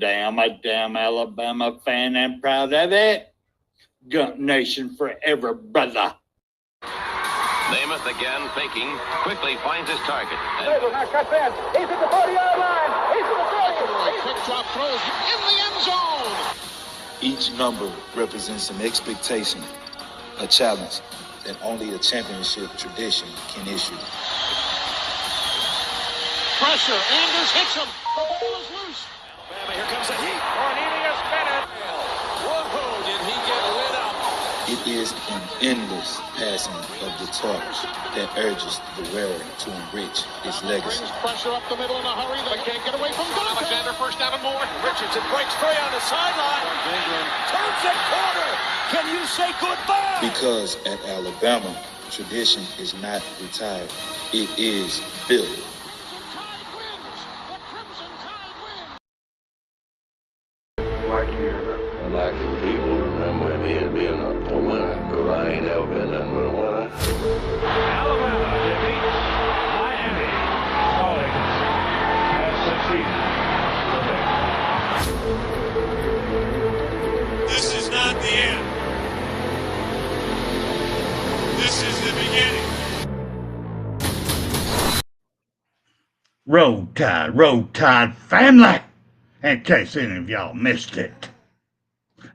damn, a damn Alabama fan and proud of it. Gump Nation forever, brother. Namath again faking, quickly finds his target. Now cuts in. He's at the 40-yard line. He's at the 30. Quick drop throws in the end zone. Each number represents an expectation, a challenge that only a championship tradition can issue. Pressure. Anders hits him. The ball is loose. Alabama, here comes a heat. Cornelius Bennett. Whoa, did he get lit up? It is an endless passing of the torch that urges the wearer to enrich his legacy. Brings pressure up the middle in a hurry. They can't get away from Duncan. Alexander first down and more. Richardson breaks free on the sideline. Turns at corner. Can you say goodbye? Because at Alabama, tradition is not retired. It is built. I'd like for people to remember me as being a winner, because I ain't ever been nothing but a winner. Alabama defeats Miami. Calling has succeeded. This is not the end. This is the beginning. Roll Tide family. In case any of y'all missed it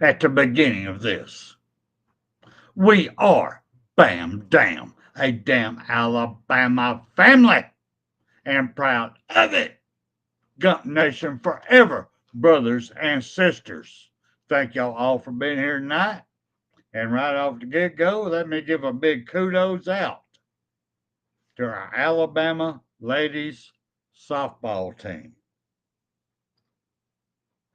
at the beginning of this, we are Bam Damn, a damn Alabama family, and proud of it. Gump Nation forever, brothers and sisters. Thank y'all all for being here tonight. And right off the get-go, let me give a big kudos out to our Alabama ladies softball team,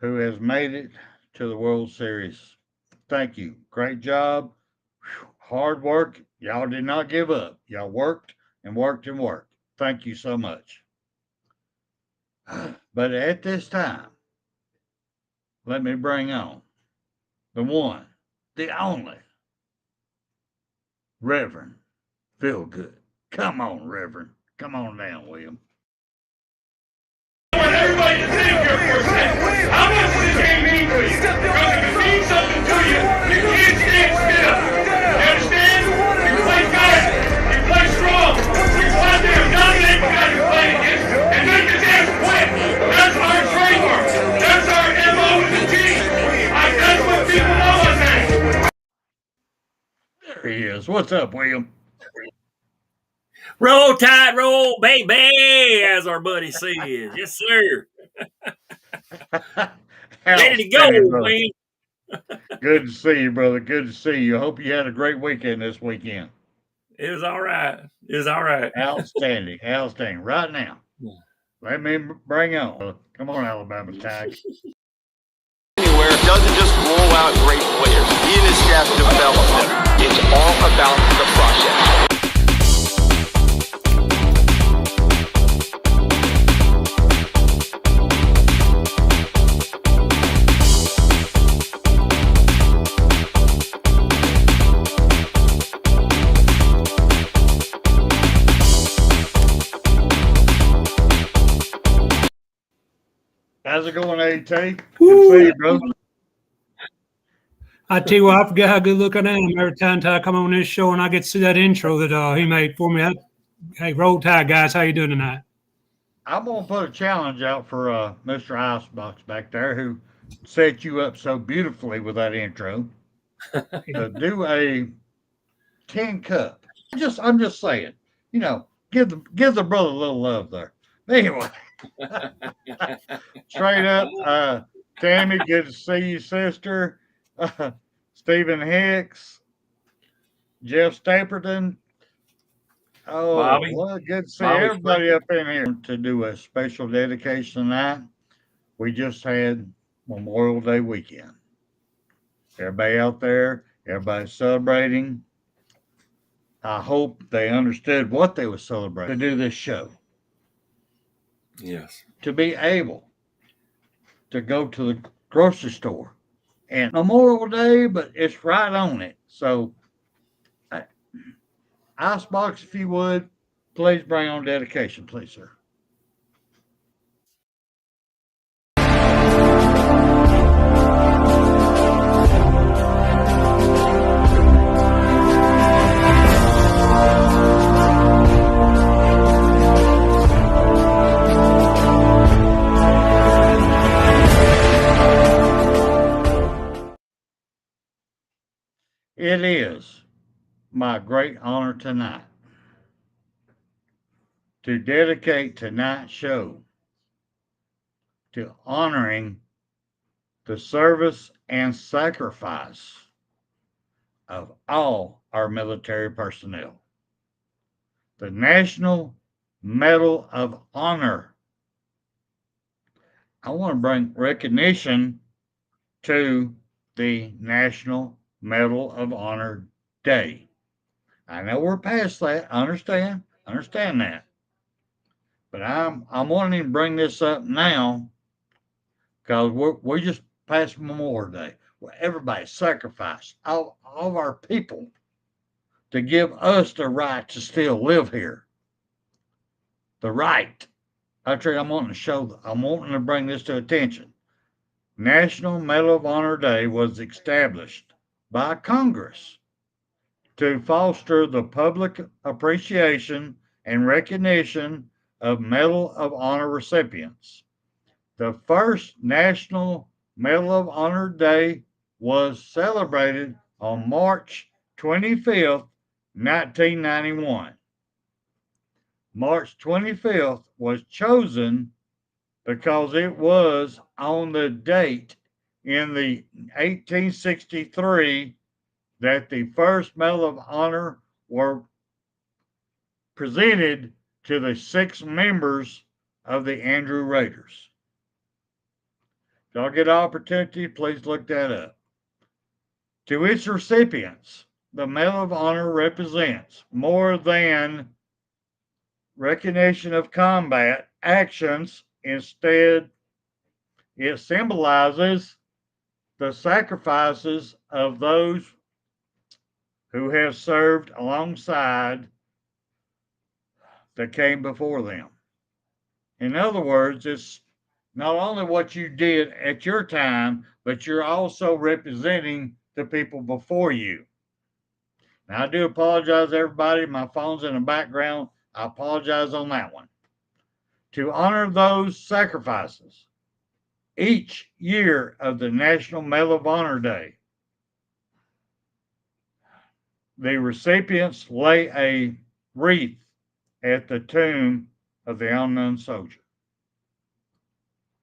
who has made it to the World Series. Thank you. Great job. Hard work. Y'all did not give up. Y'all worked and worked and worked. Thank you so much. But at this time, let me bring on the one, the only, Reverend Feelgood. Come on, Reverend. Come on down, William. I want everybody to think here for a second. How much does this game mean to you? Because if it means something to you, you can't stand still. You understand? You play fast. You play strong. You go out there and dominate the guy you play against. And make the damn win. That's our trademark. That's our MO as a team. That's what people know us as. There he is. What's up, William? Roll Tide, roll, baby, as our buddy says. Yes, sir. Ready to go, man. Good to see you, brother. Good to see you. I hope you had a great weekend this weekend. It was all right. It was all right. Outstanding. Outstanding. Right now, let me bring on. Come on, Alabama Tag. Anywhere doesn't just roll out great players. He and his staff develop them. It's all about the process. How's it going, AT? Good to see you, bro. I tell you what, I forget how good looking I am every time I come on this show and I get to see that intro that he made for me. Hey, Roll Tide, guys. How you doing tonight? I'm going to put a challenge out for Mr. Icebox back there, who set you up so beautifully with that intro, to do a 10 cup. I'm just saying, you know, give the brother a little love there. Anyway. Straight up, Tammy, good to see you, sister. Stephen Hicks, Jeff Stapleton. Oh, Bobby. well, good to see Bobby everybody up in here to do a special dedication tonight. We just had Memorial Day weekend. Everybody out there, everybody celebrating. I hope they understood what they were celebrating to do this show. Yes. To be able to go to the grocery store and Memorial Day, but it's right on it. So, Icebox, if you would, please bring on dedication, please, sir. It is my great honor tonight to dedicate tonight's show to honoring the service and sacrifice of all our military personnel. The National Medal of Honor. I want to bring recognition to the National Medal of Honor Day. I know we're past that. I understand that. But I'm wanting to bring this up now because we're just past Memorial Day. Where everybody sacrificed all of our people to give us the right to still live here. The right. Actually, I'm wanting to bring this to attention. National Medal of Honor Day was established by Congress to foster the public appreciation and recognition of Medal of Honor recipients. The first National Medal of Honor Day was celebrated on March 25th, 1991. March 25th was chosen because it was on the date in the 1863 that the first Medal of Honor were presented to the 6 members of the Andrew Raiders. If y'all get an opportunity, please look that up. To its recipients, the Medal of Honor represents more than recognition of combat actions. Instead, it symbolizes the sacrifices of those who have served alongside that came before them. In other words, it's not only what you did at your time, but you're also representing the people before you. Now, I do apologize, everybody. My phone's in the background. I apologize on that one. To honor those sacrifices, each year of the National Medal of Honor Day, the recipients lay a wreath at the tomb of the unknown soldier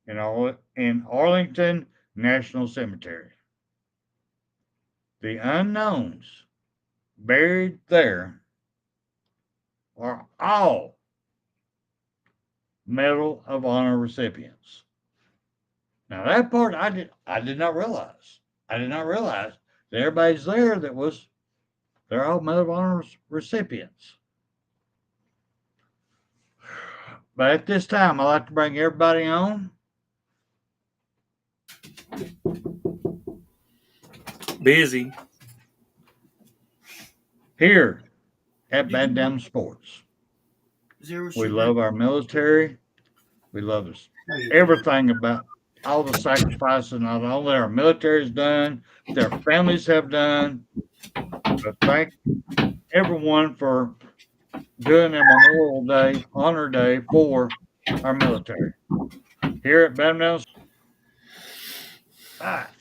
in Arlington National Cemetery. The unknowns buried there are all Medal of Honor recipients. Now that part I did not realize. I did not realize that everybody's there they're all Medal of Honor recipients. But at this time, I'd like to bring everybody on. Busy. Here at Bad Damn Sports. We love our military. We love everything about all the sacrifices not only our military has done, their families have done. But thank everyone for doing a Memorial Day, Honor Day for our military. Here at Bad Damn Sports.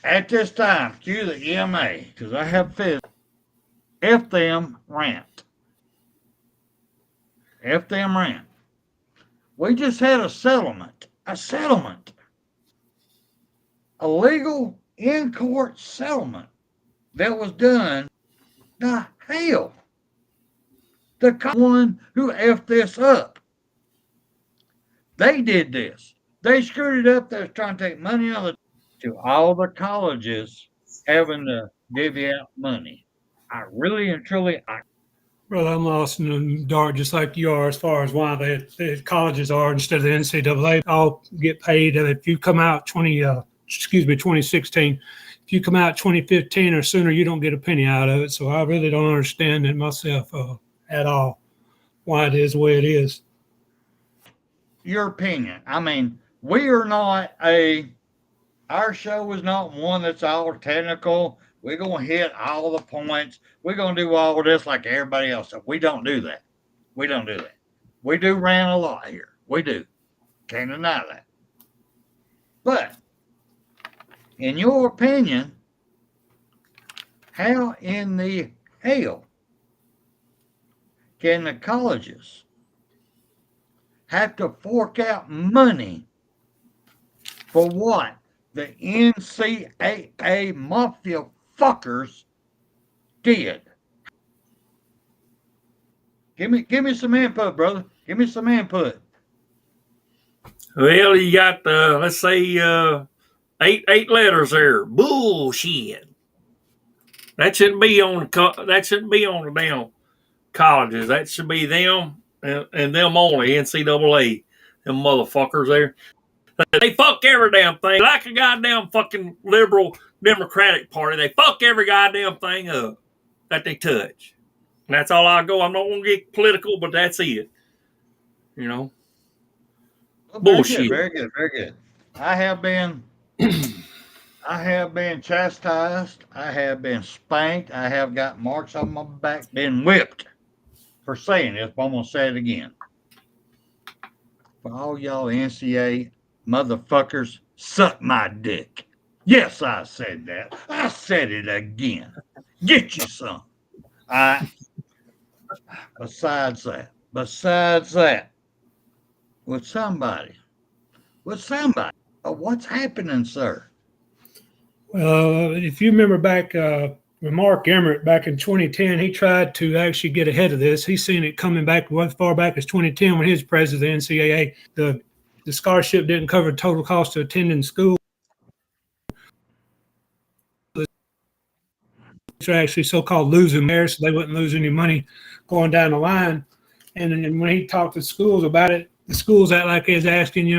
At this time, cue the EMA, because I have fist. F them rant. F them rant. We just had a settlement. A legal in-court settlement that was done. The hell. The one who effed this up. They did this. They screwed it up. They was trying to take money out of to all the colleges having to divvy out money. I really and truly, Brother, I'm lost in the dark just like you are as far as why the colleges are instead of the NCAA all get paid. If you come out 2016, if you come out 2015 or sooner, you don't get a penny out of it. So I really don't understand it myself at all, why it is the way it is. Your opinion. I mean, we are not our show is not one that's all technical. We're going to hit all the points. We're going to do all of this like everybody else. We don't do that. We do rant a lot here. We do. Can't deny that. But, in your opinion, How in the hell can the colleges have to fork out money for what the NCAA mafia fuckers did? Give me some input, brother. Give me some input. Well, you got let's say eight letters there. Bullshit. That shouldn't be on the damn colleges. That should be them and them only. NCAA, them motherfuckers there. They fuck every damn thing like a goddamn fucking liberal Democratic Party. They fuck every goddamn thing up that they touch. And that's all I go. I'm not gonna get political, but that's it. You know. Well, Bullshit. Very good, very good. I have been chastised. I have been spanked. I have got marks on my back, been whipped for saying this, but I'm gonna say it again. For all y'all NCAA motherfuckers, suck my dick. Yes, I said that. I said it again. Get you some. Besides that, with somebody, what's happening, sir? If you remember back with Mark Emmert back in 2010, he tried to actually get ahead of this. He's seen it coming back as far back as 2010 when he was president of the NCAA. The scholarship didn't cover the total cost of attending school. They're actually so-called losing there, so they wouldn't lose any money going down the line. And then when he talked to schools about it, the schools act like he's asking,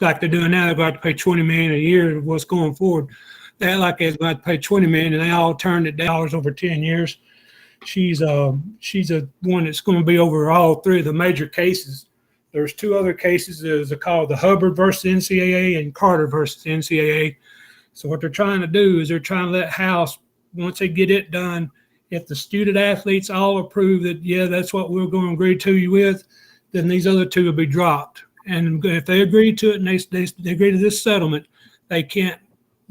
like they're doing now, they're going to pay $20 million a year of what's going forward. They act like they're going to pay $20 million, and they all turned it down over 10 years. She's a one that's going to be over all three of the major cases. There's two other cases. There's called the Hubbard versus NCAA and Carter versus NCAA. So what they're trying to do is they're trying to let House, once they get it done, if the student athletes all approve that, yeah, that's what we're going to agree to you with, then these other two will be dropped. And if they agree to it and they agree to this settlement, they can't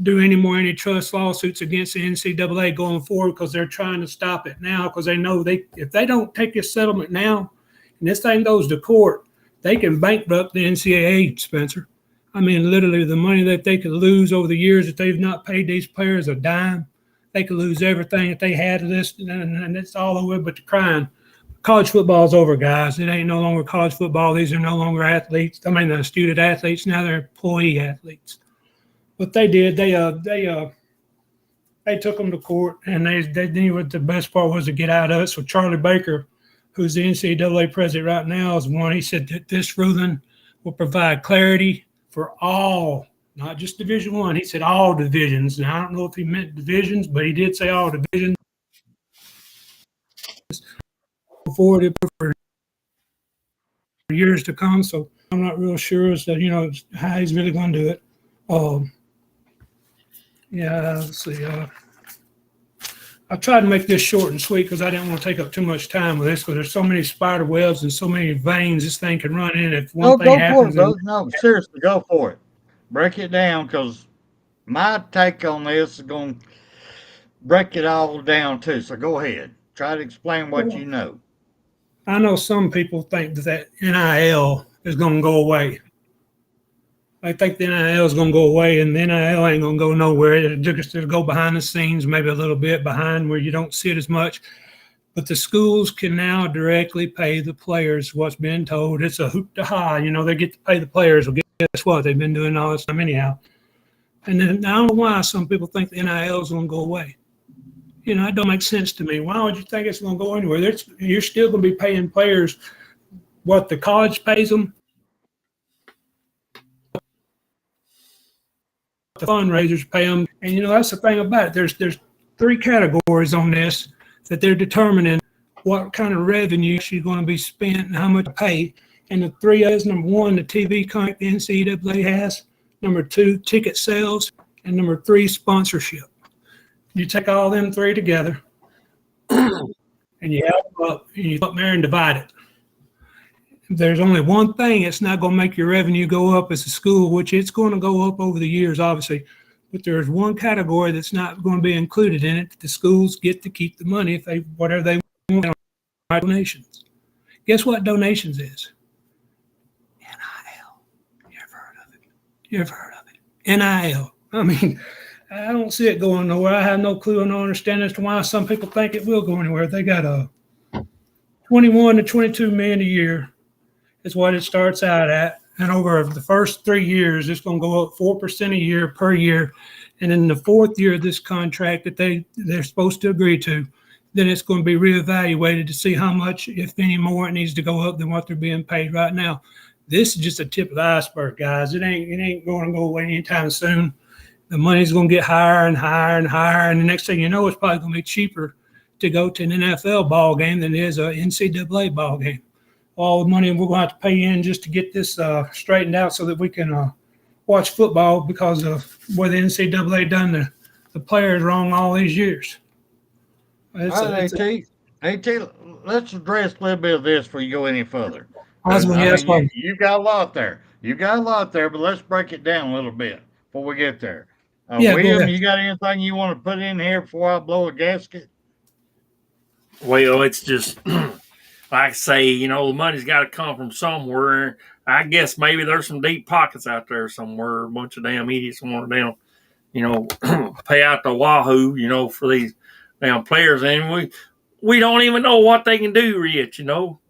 do any more antitrust lawsuits against the NCAA going forward because they're trying to stop it now because they know if they don't take this settlement now and this thing goes to court, they can bankrupt the NCAA, Spencer. I mean, literally the money that they could lose over the years that they've not paid these players a dime. They could lose everything that they had to this, and it's all over but the crying. College football's over, guys. It ain't no longer college football. These are no longer athletes. I mean, the student athletes. Now they're employee athletes. But they did. They took them to court, and they knew what the best part was to get out of it. So Charlie Baker, who's the NCAA president right now, is one. He said that this ruling will provide clarity for all, not just Division I. He said all divisions. Now, I don't know if he meant divisions, but he did say all divisions. For years to come. So I'm not real sure as to, how he's really going to do it. Let's see. I tried to make this short and sweet because I didn't want to take up too much time with this because there's so many spider webs and so many veins this thing can run in. If one thing happens, No, seriously, go for it. Break it down because my take on this is going to break it all down too. So go ahead. Try to explain what you know. I know some people think that NIL is going to go away. I think the NIL is going to go away, and the NIL ain't going to go nowhere. It'll just go behind the scenes, maybe a little bit behind where you don't see it as much. But the schools can now directly pay the players what's been told. It's a hoop to high. They get to pay the players. Well, guess what? They've been doing all this time anyhow. And then I don't know why some people think the NIL is going to go away. It don't make sense to me. Why would you think it's going to go anywhere? You're still going to be paying players what the college pays them. The fundraisers pay them. And, that's the thing about it. There's three categories on this that they're determining what kind of revenue she's going to be spent and how much to pay. And the three is, number one, the TV contract the NCAA has. Number two, ticket sales. And number three, sponsorship. You take all them three together and you add them up and you put them there and divide it. There's only one thing that's not going to make your revenue go up as a school, which it's going to go up over the years, obviously. but there's one category that's not going to be included in it. The schools get to keep the money if they whatever they want on donations. Guess what donations is? NIL. You ever heard of it? You ever heard of it? NIL. I mean, I don't see it going nowhere. I have no clue and no understanding as to why some people think it will go anywhere. They got a 21 to 22 million a year is what it starts out at. And over the first 3 years, it's going to go up 4% a year per year. And in the fourth year of this contract that they're supposed to agree to, then it's going to be reevaluated to see how much, if any more, it needs to go up than what they're being paid right now. This is just a tip of the iceberg, guys. It ain't going to go away anytime soon. The money's going to get higher and higher and higher. And the next thing you know, it's probably going to be cheaper to go to an NFL ball game than it is an NCAA ball game. All the money we're going to have to pay in just to get this straightened out so that we can watch football because of where the NCAA done the players wrong all these years. AT, let's address a little bit of this before you go any further. You got a lot there. But let's break it down a little bit before we get there. William, you got anything you want to put in here before I blow a gasket? Well, it's just like I say, the money's got to come from somewhere. I guess maybe there's some deep pockets out there somewhere. A bunch of damn idiots want to pay out the wahoo, for these damn players, and we don't even know what they can do yet.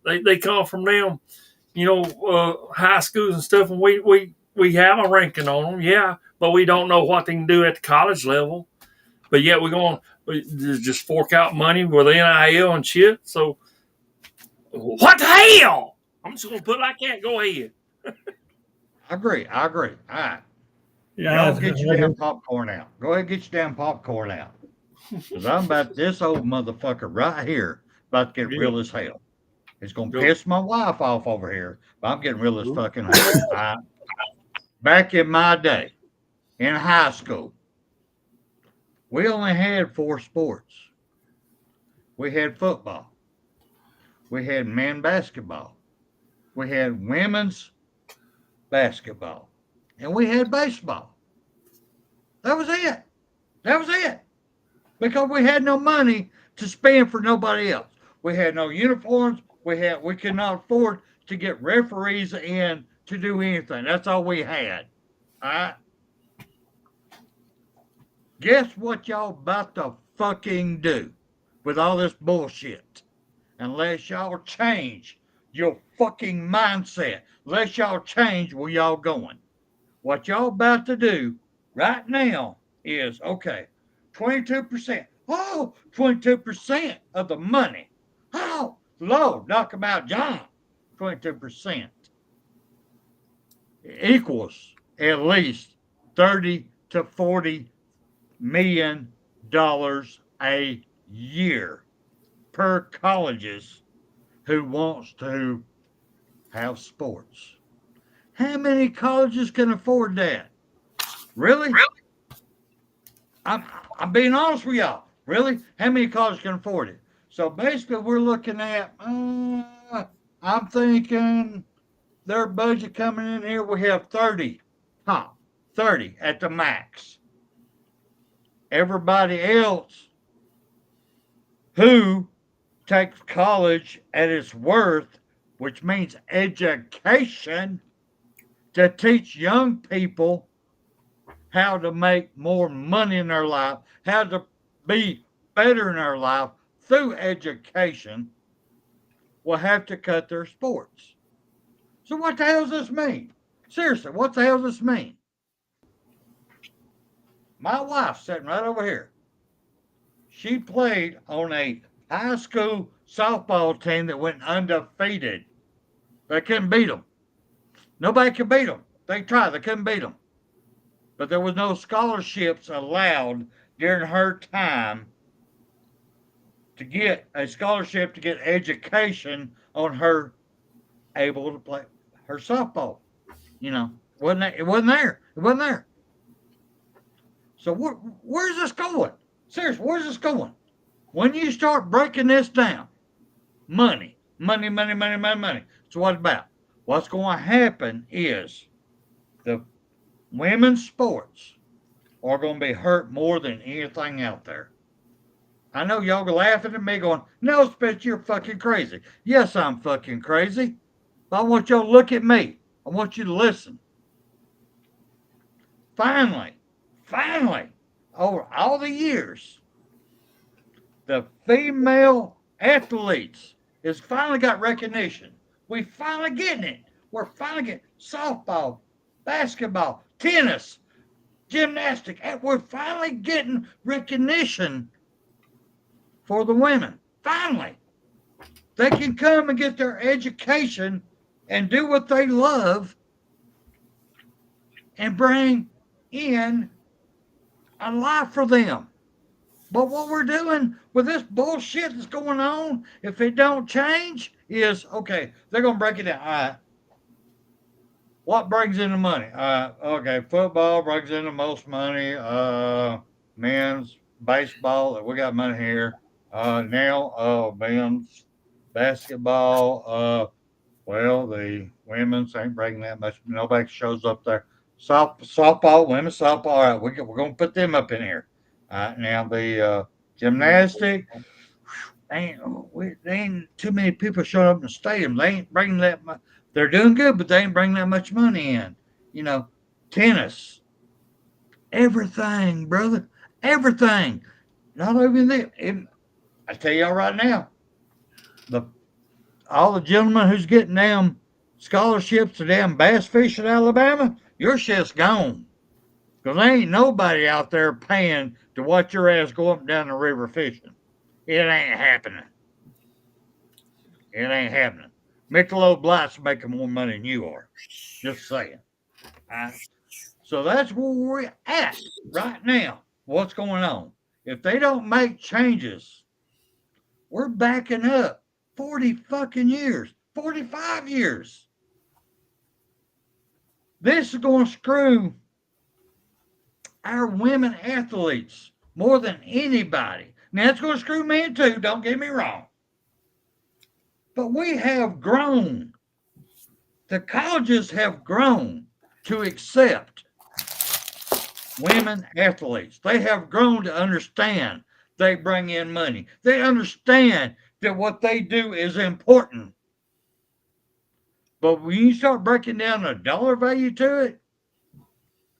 They come from them, high schools and stuff, and we have a ranking on them, yeah, but we don't know what they can do at the college level. But yet we're going to just fork out money with NIL and shit. So what the hell? I'm just going to put it like that. Go ahead. I agree. All right. Yeah, Y'all get your damn popcorn out. Go ahead and get your damn popcorn out. Because I'm about this old motherfucker right here about to get real as hell. It's going to piss my wife off over here, but I'm getting real as fucking hell. All right? Back in my day, in high school, we only had 4 sports. We had football. We had men basketball. We had women's basketball. And we had baseball. That was it. Because we had no money to spend for nobody else. We had no uniforms. We could not afford to get referees in to do anything. That's all we had. All right? Guess what y'all about to fucking do with all this bullshit? Unless y'all change your fucking mindset. Unless y'all change where y'all going. What y'all about to do right now is, okay, 22%. Oh, 22% of the money. Oh, Lord, knock them out, John. 22% equals at least 30 to 40 million dollars a year per colleges who wants to have sports. How many colleges can afford that? Really? I'm being honest with y'all. Really? How many colleges can afford it? So basically we're looking at, I'm thinking their budget coming in here, we have 30 at the max. Everybody else who takes college at its worth, which means education, to teach young people how to make more money in their life, how to be better in their life through education, will have to cut their sports. So what the hell does this mean? Seriously, what the hell does this mean? My wife's sitting right over here. She played on a high school softball team that went undefeated. They couldn't beat them. Nobody could beat them. They tried. They couldn't beat them. But there was no scholarships allowed during her time to get a scholarship to get education on her able to play her softball. It wasn't there. So where's this going? Seriously, where's this going? When you start breaking this down, money. So what about? What's going to happen is the women's sports are going to be hurt more than anything out there. I know y'all are laughing at me going, no, Spence, you're fucking crazy. Yes, I'm fucking crazy. But I want y'all to look at me. I want you to listen. Finally, over all the years, the female athletes has finally got recognition. We finally getting it. We're finally getting softball, basketball, tennis, gymnastics. We're finally getting recognition for the women. Finally. They can come and get their education and do what they love and bring in a life for them. But what we're doing with this bullshit that's going on, if it don't change, is okay, they're going to break it down. All right. What brings in the money? Okay, football brings in the most money. Men's baseball, we got money here. Men's basketball. Well, the women's ain't bringing that much. Nobody shows up there. Softball, women's softball. All right, we're going to put them up in here. Now the gymnastic. They ain't too many people showing up in the stadium. They ain't bringing that much. They're doing good, but they ain't bringing that much money in. Tennis, everything, brother, everything. Not even that. I tell y'all right now, all the gentlemen who's getting damn scholarships to damn bass fish in Alabama, your shit's gone. Because there ain't nobody out there paying to watch your ass go up and down the river fishing. It ain't happening. It ain't happening. Michelob Light's making more money than you are. Just saying. So that's where we're at right now. What's going on? If they don't make changes, we're backing up 40 fucking years, 45 years. This is going to screw our women athletes more than anybody. Now, it's going to screw men too, don't get me wrong. But we have grown. The colleges have grown to accept women athletes. They have grown to understand they bring in money. They understand that what they do is important. But when you start breaking down a dollar value to it,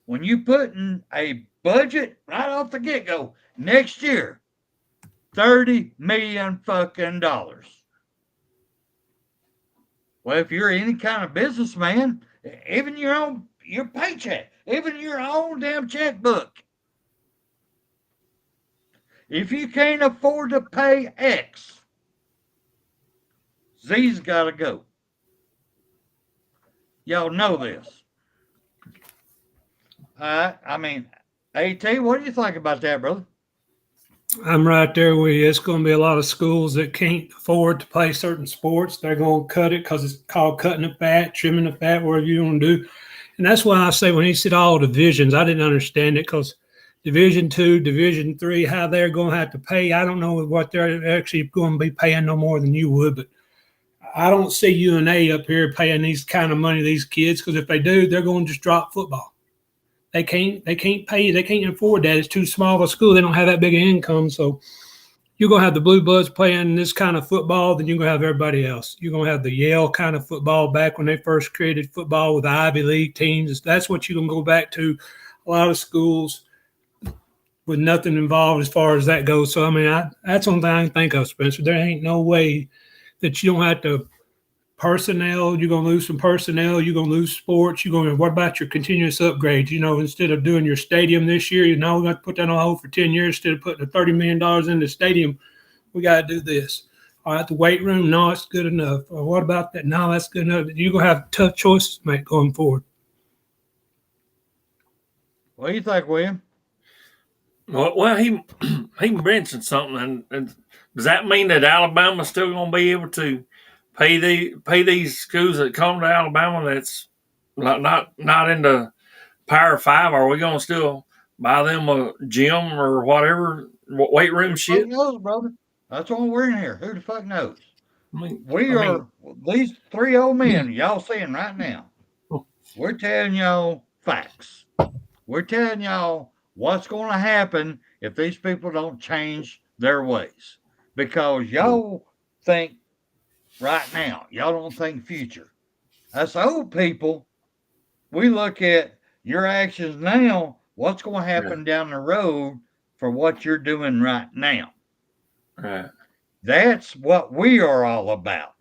when you put in a budget right off the get-go, next year, $30 million fucking dollars. Well, if you're any kind of businessman, even your paycheck, even your own damn checkbook, if you can't afford to pay X, Z's got to go. Y'all know this. AT, what do you think about that, brother? I'm right there with you. It's going to be a lot of schools that can't afford to play certain sports. They're going to cut it because it's called cutting the fat, trimming the fat, whatever you want to do. And that's why I say when he said all divisions, I didn't understand it because Division II, Division III, how they're going to have to pay. I don't know what they're actually going to be paying no more than you would, but I don't see UNA up here paying these kind of money to these kids because if they do, they're going to just drop football. They can't pay. They can't afford that. It's too small a school. They don't have that big an income. So you're going to have the Blue Bloods playing this kind of football, then you're going to have everybody else. You're going to have the Yale kind of football back when they first created football with the Ivy League teams. That's what you're going to go back to. A lot of schools with nothing involved as far as that goes. So, that's one thing I can think of, Spencer. There ain't no way that you don't have to personnel, you're going to lose some personnel, you're going to lose sports, what about your continuous upgrades? Instead of doing your stadium this year, we're going to put that on hold for 10 years. Instead of putting the $30 million in the stadium, we got to do this. All right, the weight room, no, it's good enough. Or what about that? No, that's good enough. You're going to have tough choices to make going forward. What do you think, William? Well, he mentioned something, and does that mean that Alabama's still going to be able to pay these schools that come to Alabama that's not in the Power 5? Are we going to still buy them a gym or whatever weight room shit? Who knows, brother? That's why we're in here. Who the fuck knows? These three old men y'all seeing right now. We're telling y'all facts. We're telling y'all what's going to happen if these people don't change their ways. Because y'all think right now, y'all don't think future. Us old people, we look at your actions now, what's going to happen down the road for what you're doing right now. Right. That's what we are all about.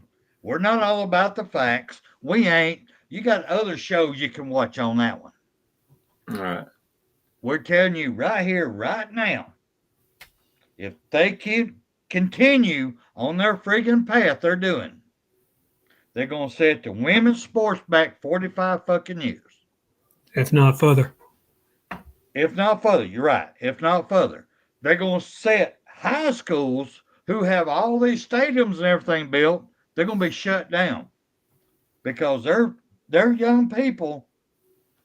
We're not all about the facts. We ain't. You got other shows you can watch on that one. Right. We're telling you right here, right now, if they can continue on their freaking path they're doing, they're going to set the women's sports back 45 fucking years. If not further. If not further, you're right. If not further, they're going to set high schools who have all these stadiums and everything built, they're going to be shut down because their young people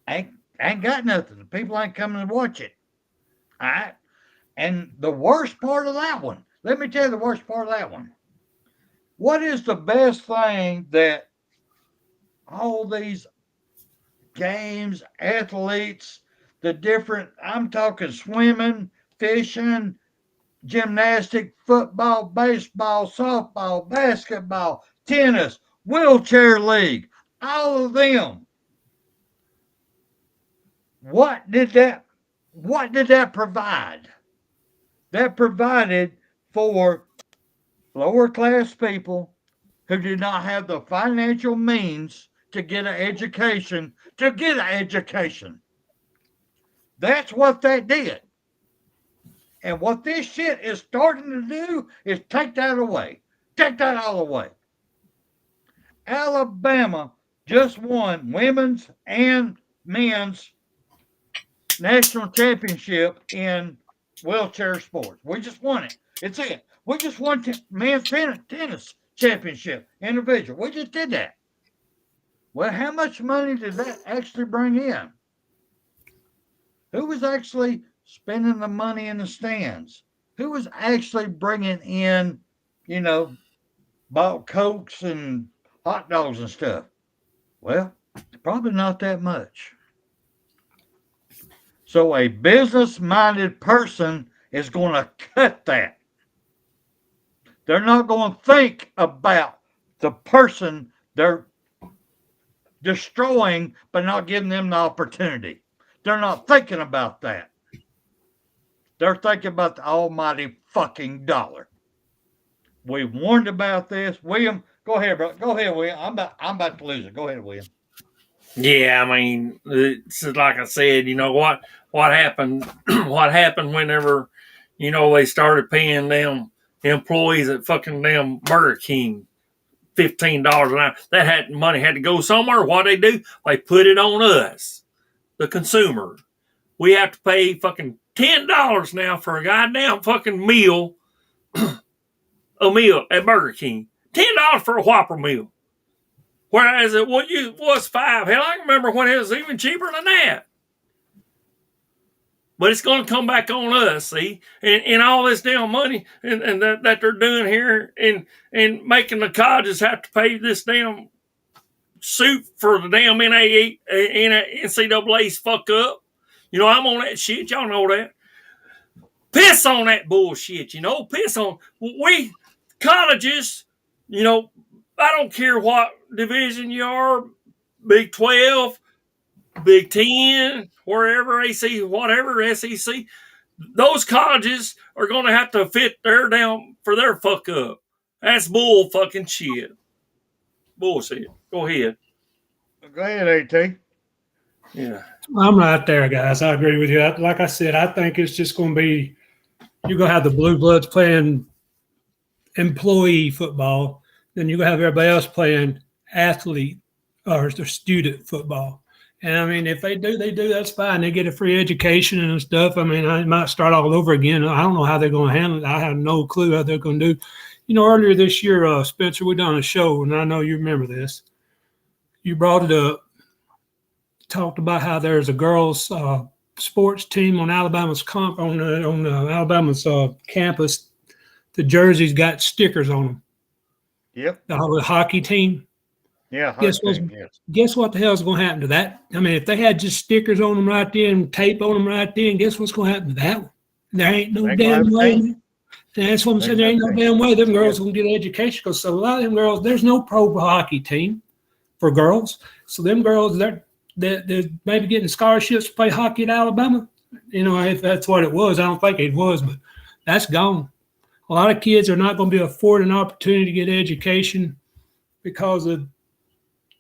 ain't got nothing. The people ain't coming to watch it. All right. And the worst part of that one, let me tell you the worst part of that one. What is the best thing that all these games, athletes, the different, I'm talking swimming, fishing, gymnastics, football, baseball, softball, basketball, tennis, wheelchair league, all of them. What did that provide? That provided for lower class people who did not have the financial means to get an education, That's what that did. And what this shit is starting to do is take that away. Take that all away. Alabama just won women's and men's national championship in wheelchair sports. We just won it. It's it. We just won men's tennis championship individual. We just did that. Well, how much money did that actually bring in? Who was actually spending the money in the stands? Who was actually bringing in, bought Cokes and hot dogs and stuff? Well, probably not that much. So a business-minded person is going to cut that. They're not going to think about the person they're destroying but not giving them the opportunity. They're not thinking about that. They're thinking about the almighty fucking dollar. We warned about this. William, go ahead, bro. Go ahead, William. I'm about to lose it. Go ahead, William. Yeah, I mean, it's like I said, what happened? What happened whenever, they started paying them employees at fucking damn Burger King $15 an hour? That money had to go somewhere. What they do? They put it on us, the consumer. We have to pay fucking $10 now for a goddamn fucking meal, a meal at Burger King. $10 for a Whopper meal. Whereas it was $5. Hell, I can remember when it was even cheaper than that. But it's going to come back on us, see? And all this damn money and that they're doing here and making the colleges have to pay this damn suit for the damn NCAA's fuck up. I'm on that shit. Y'all know that. Piss on that bullshit, Piss on. We, colleges, I don't care what division you are, Big 12, Big 10, wherever AC, whatever SEC, those colleges are going to have to fit their down for their fuck up. That's bull fucking shit. Bullshit. Go ahead. Go ahead, AT. Yeah. I'm right there, guys. I agree with you. Like I said, I think it's just going to be, you're going to have the Blue Bloods playing employee football. Then you're going to have everybody else playing athlete or student football. And, I mean, if they do, that's fine. They get a free education and stuff. I mean, I might start all over again. I don't know how they're going to handle it. I have no clue how they're going to do. Earlier this year, Spencer, we done a show, and I know you remember this. You brought it up, talked about how there's a girls' sports team on Alabama's Alabama's campus. The jerseys got stickers on them. Yep. The hockey team. Yeah, Guess hockey what's team, yes. guess what the hell's going to happen to that? I mean, if they had just stickers on them right there and tape on them right there, guess what's going to happen to that one? There ain't no They gonna damn have a way. team. And that's what I'm They saying. gonna There have ain't a no team. damn way them girls Yeah. gonna get an education because so a lot of them girls, there's no pro hockey team for girls. So them girls, they're maybe getting scholarships to play hockey at Alabama. You know, if that's what it was, I don't think it was, but that's gone. A lot of kids are not going to be afforded an opportunity to get education because of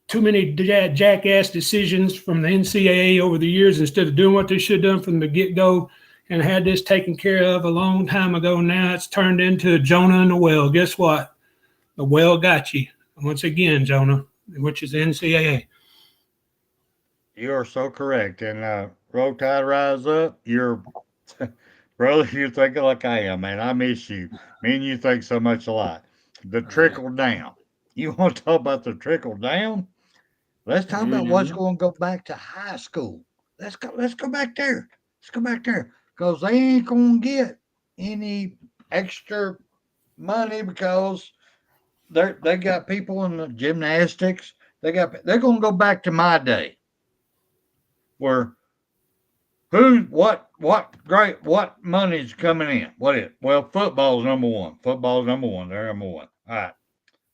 too many jackass decisions from the NCAA over the years instead of doing what they should have done from the get-go and had this taken care of a long time ago. Now it's turned into Jonah and the whale. Guess what? The whale got you. Once again, Jonah, which is the NCAA. You are so correct. And Roll Tide Rise Up, you're brother, you're thinking like I am, man. I miss you. Me and you think so much alike. The trickle down. You want to talk about the trickle down? Let's talk about what's going to go back to high school. Let's go back there. Let's go back there. Because they ain't gonna get any extra money because they got people in the gymnastics. They're gonna go back to my day where what money's coming in? What is? Well, football's number one. Football's number one. They're number one. All right.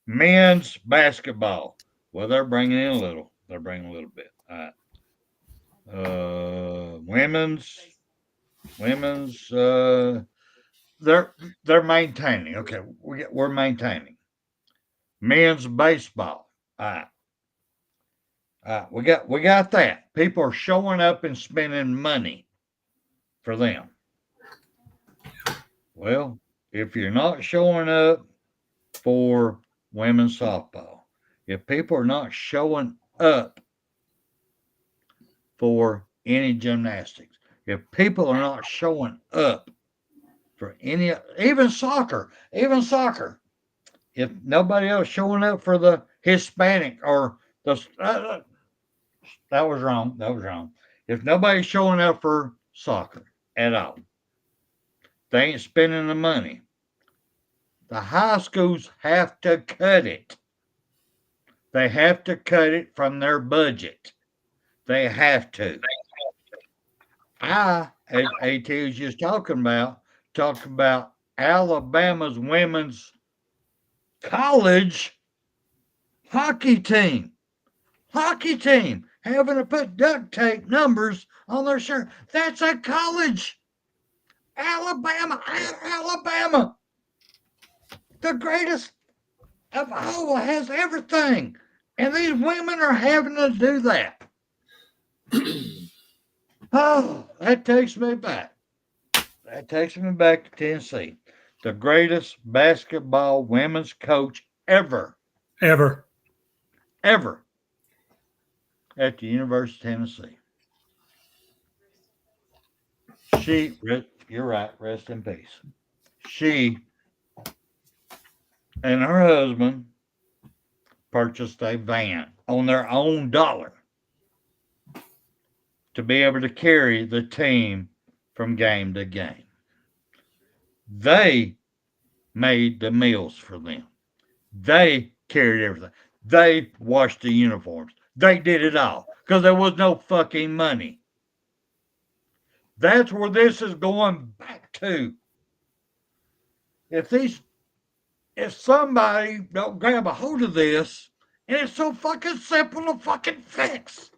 Men's basketball. Well, they're bringing in a little. They're bringing a little bit. All right. Women's. They're maintaining. Okay, we're maintaining. Men's baseball. All right. We got that. People are showing up and spending money for them. Well, if you're not showing up for women's softball, if people are not showing up for any gymnastics, if people are not showing up for any, even soccer, if nobody else showing up for the Hispanic or that was wrong. That was wrong. If nobody's showing up for soccer at all, they ain't spending the money. The high schools have to cut it. They have to cut it from their budget. They have to. As AT was just talking about Alabama's women's college hockey team. Hockey team having to put duct tape numbers on their shirt. That's a college. Alabama. The greatest of all has everything. And these women are having to do that. Oh, that takes me back. That takes me back to Tennessee. The greatest basketball women's coach ever Ever. at the University of Tennessee. You're right, rest in peace. She and her husband purchased a van on their own dollar to be able to carry the team from game to game. They made the meals for them. They carried everything. They washed the uniforms. They did it all because there was no fucking money. That's where this is going back to. If somebody don't grab a hold of this, and it's so fucking simple to fucking fix.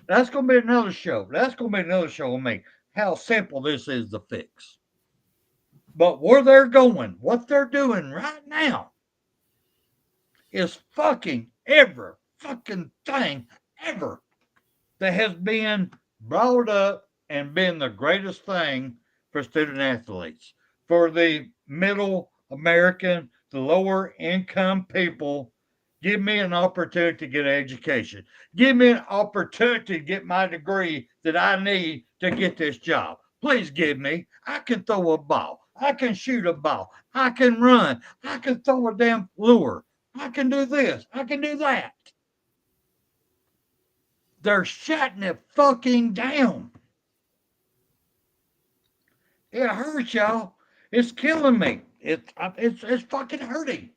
That's gonna be another show. That's gonna be another show on me. How simple this is to fix. But where they're going, what they're doing right now, is fucking every fucking thing ever that has been brought up and been the greatest thing for student athletes. For the middle American, the lower income people, give me an opportunity to get an education. Give me an opportunity to get my degree that I need to get this job. Please give me. I can throw a ball. I can shoot a ball. I can run. I can throw a damn lure. I can do this. I can do that. They're shutting it fucking down. It hurts, y'all. It's killing me. It's fucking hurting.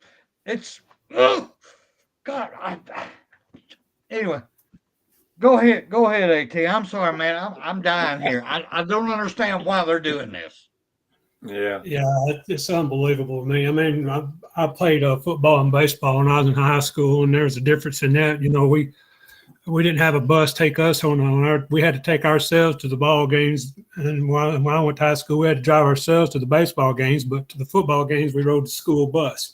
It's ugh. God, anyway, go ahead, At. I'm sorry, man. I'm dying here. I don't understand why they're doing this. Yeah. Yeah, it's unbelievable to me. I mean, I played football and baseball when I was in high school, and there's a difference in that. You know, we didn't have a bus take us on our. We had to take ourselves to the ball games. And when I went to high school, we had to drive ourselves to the baseball games, but to the football games, we rode the school bus.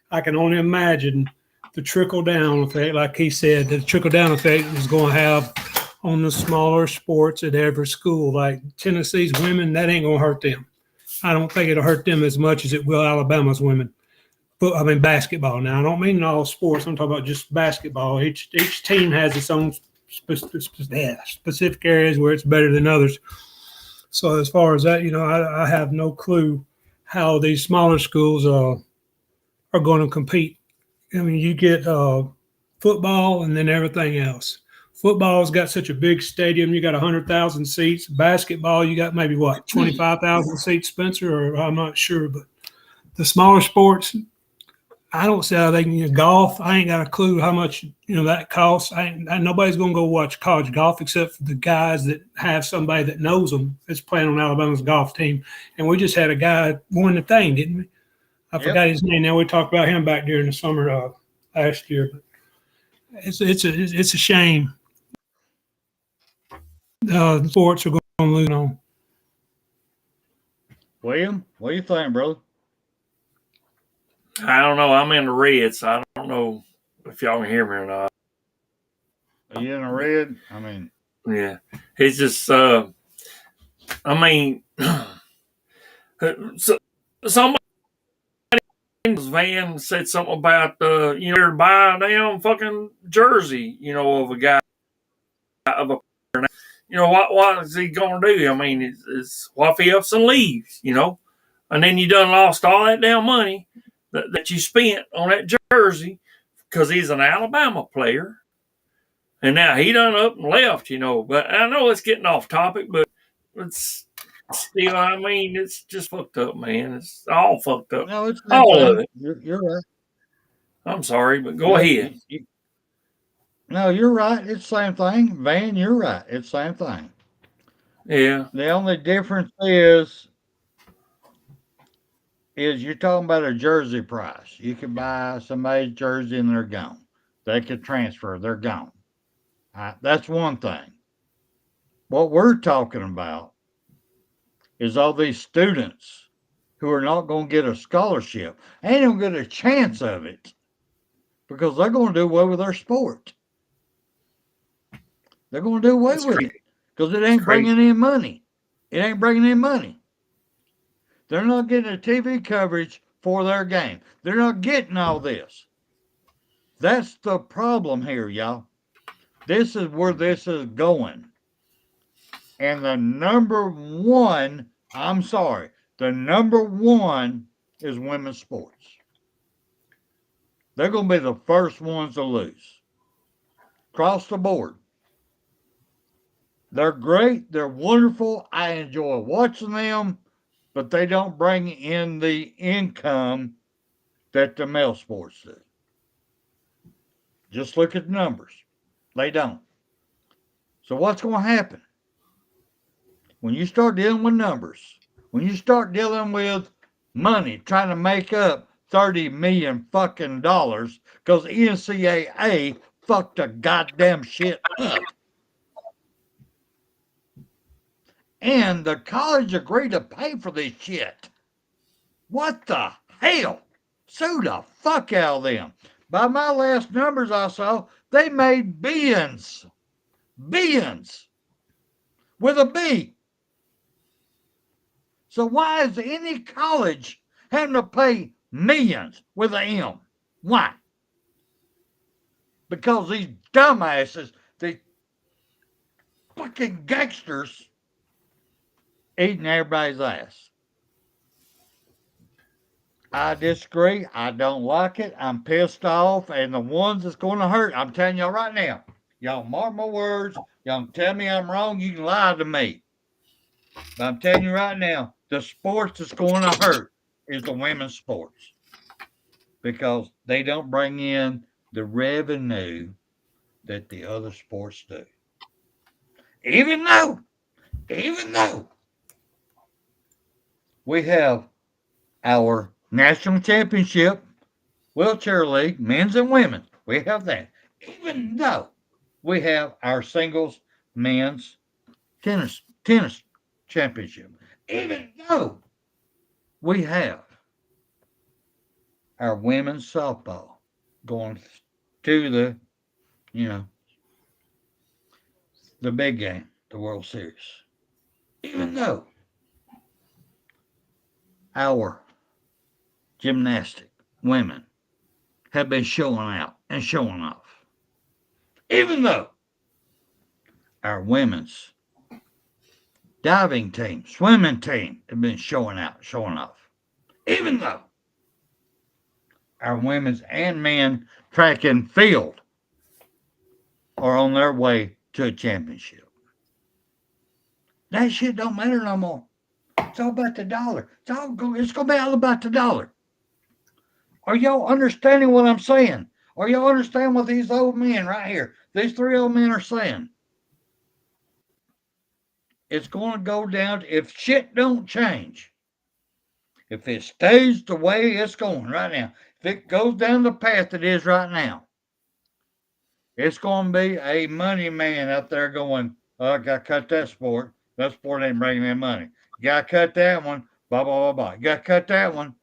I can only imagine the trickle down effect, like he said, the trickle down effect is going to have on the smaller sports at every school. Like Tennessee's women, that ain't going to hurt them. I don't think it'll hurt them as much as it will Alabama's women. But I mean basketball. Now I don't mean all sports. I'm talking about just basketball. Each team has its own specific areas where it's better than others. So as far as that, you know, I have no clue how these smaller schools are going to compete. I mean, you get football and then everything else. Football's got such a big stadium. You got 100,000 seats. Basketball, you got maybe what 25,000 seats, Spencer, or I'm not sure. But the smaller sports, I don't see how they can get golf. I ain't got a clue how much that costs. Nobody's going to go watch college golf except for the guys that have somebody that knows them that's playing on Alabama's golf team. And we just had a guy won the thing, didn't we? I forgot his name. Now we talked about him back during the summer last year. But it's a shame. Sports are going to lose on. William, what do you think, brother? I don't know. I'm in the red, so I don't know if y'all can hear me or not. Are you in the red? I mean, yeah, it's just. I mean, so somebody in his van said something about buy a damn fucking jersey, of a guy of a. What is he gonna do? I mean, it's what if he ups and leaves, and then you done lost all that damn money that you spent on that jersey because he's an Alabama player, and now he done up and left, But I know it's getting off topic, but it's still, I mean, it's just fucked up, man. It's all fucked up. no, it's all of it. You're right. I'm sorry, but go ahead. No, you're right. It's the same thing. Van, you're right. It's the same thing. Yeah. The only difference is you're talking about a jersey price. You can buy somebody's jersey and they're gone. They could transfer, they're gone. That's one thing. What we're talking about is all these students who are not going to get a scholarship. Ain't going to get a chance of it because they're going to do away with their sport. They're going to do away with it because it ain't bringing in money. It ain't bringing in money. They're not getting a TV coverage for their game. They're not getting all this. That's the problem here, y'all. This is where this is going. And the number one is women's sports. They're going to be the first ones to lose. Across the board. They're great. They're wonderful. I enjoy watching them, but they don't bring in the income that the male sports do. Just look at the numbers. They don't. So what's going to happen? When you start dealing with numbers, when you start dealing with money, trying to make up $30 million fucking dollars because NCAA fucked the goddamn shit up. And the college agreed to pay for this shit. What the hell? Sue the fuck out of them. By my last numbers I saw, they made billions. Billions. With a B. So why is any college having to pay millions with an M? Why? Because these dumbasses, these fucking gangsters, eating everybody's ass. I disagree. I don't like it. I'm pissed off. And the ones that's going to hurt, I'm telling y'all right now, y'all mark my words. Y'all can tell me I'm wrong. You can lie to me. But I'm telling you right now, the sports that's going to hurt is the women's sports. Because they don't bring in the revenue that the other sports do. Even though we have our national championship wheelchair league, men's and women, we have that. Even though we have our singles men's tennis championship, even though we have our women's softball going to the, you know, the big game, the World Series. Even though our gymnastic women have been showing out and showing off. Even though our women's diving team, swimming team have been showing out, showing off. Even though our women's and men track and field are on their way to a championship. That shit don't matter no more. It's all about the dollar. It's gonna be all about the dollar. Are y'all understanding what I'm saying? Are y'all understand what these old men right here, these three old men are saying? It's going to go down if shit don't change. If it stays the way it's going right now, if it goes down the path it is right now, it's going to be a money man out there going, oh, I got to cut that sport. That sport ain't bringing in money. You got to cut that one. Blah, blah, blah, blah. You got to cut that one.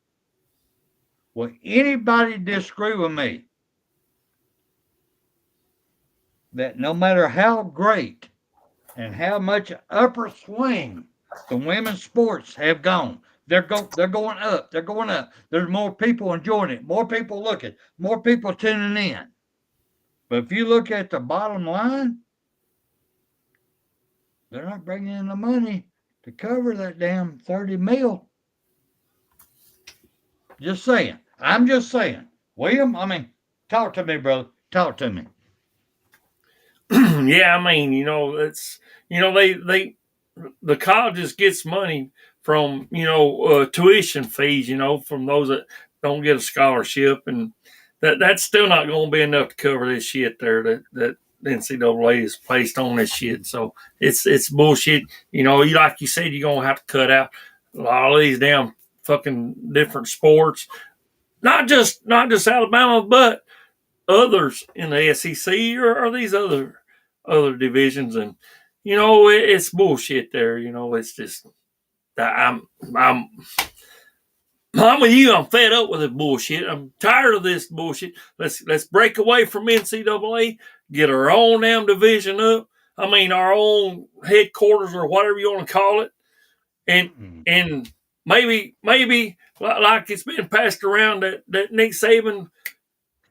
Will anybody disagree with me that no matter how great and how much upper swing the women's sports have gone, they're going up. They're going up. There's more people enjoying it, more people looking, more people tuning in. But if you look at the bottom line, they're not bringing in the money to cover that damn 30 mil. Just saying. I'm just saying. William, I mean, talk to me, brother. Talk to me. Yeah, I mean, it's they the colleges gets money from tuition fees, from those that don't get a scholarship, and that's still not going to be enough to cover this shit there that the NCAA is placed on this shit. So it's bullshit. Like you said, you're gonna have to cut out a lot of these damn fucking different sports, not just Alabama, but others in the SEC or these other divisions, and it's bullshit there. It's just I'm with you. I'm fed up with this bullshit. I'm tired of this bullshit. Let's break away from NCAA, get our own damn division up. I mean, our own headquarters or whatever you want to call it, and maybe like it's been passed around that Nick Saban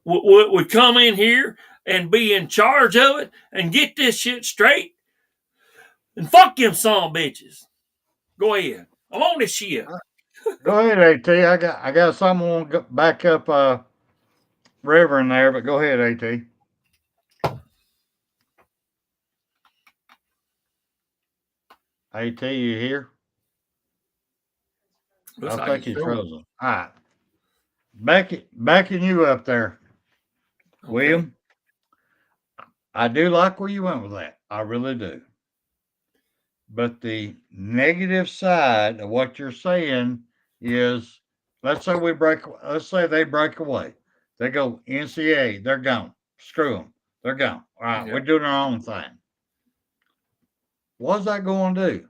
would come in here and be in charge of it and get this shit straight. And fuck them son bitches. Go ahead. I'm on this shit. Go ahead, AT. I got someone back up Reverend there, but go ahead, AT. AT, you here? Looks I like think he's he's frozen. frozen. All right. Backing you up there, Okay. William. I do like where you went with that. I really do. But the negative side of what you're saying is, let's say they break away. They go NCAA, they're gone. Screw them. They're gone. All right, Yeah. we're doing our own thing. What's that going to do?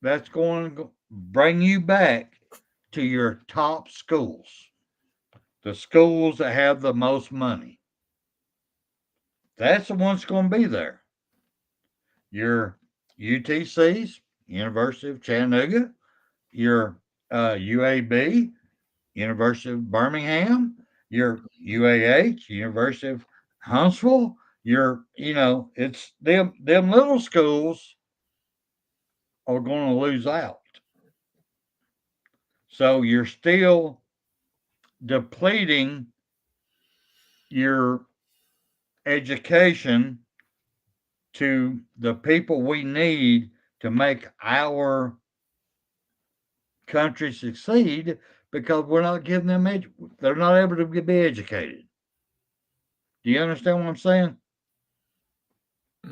That's going to bring you back to your top schools, the schools that have the most money. That's the one's going to be there. Your UTCs, University of Chattanooga, your UAB, University of Birmingham, your UAH, University of Huntsville, it's them little schools are going to lose out. So you're still depleting your education to the people we need to make our country succeed because we're not giving them they're not able to be educated. Do you understand what I'm saying?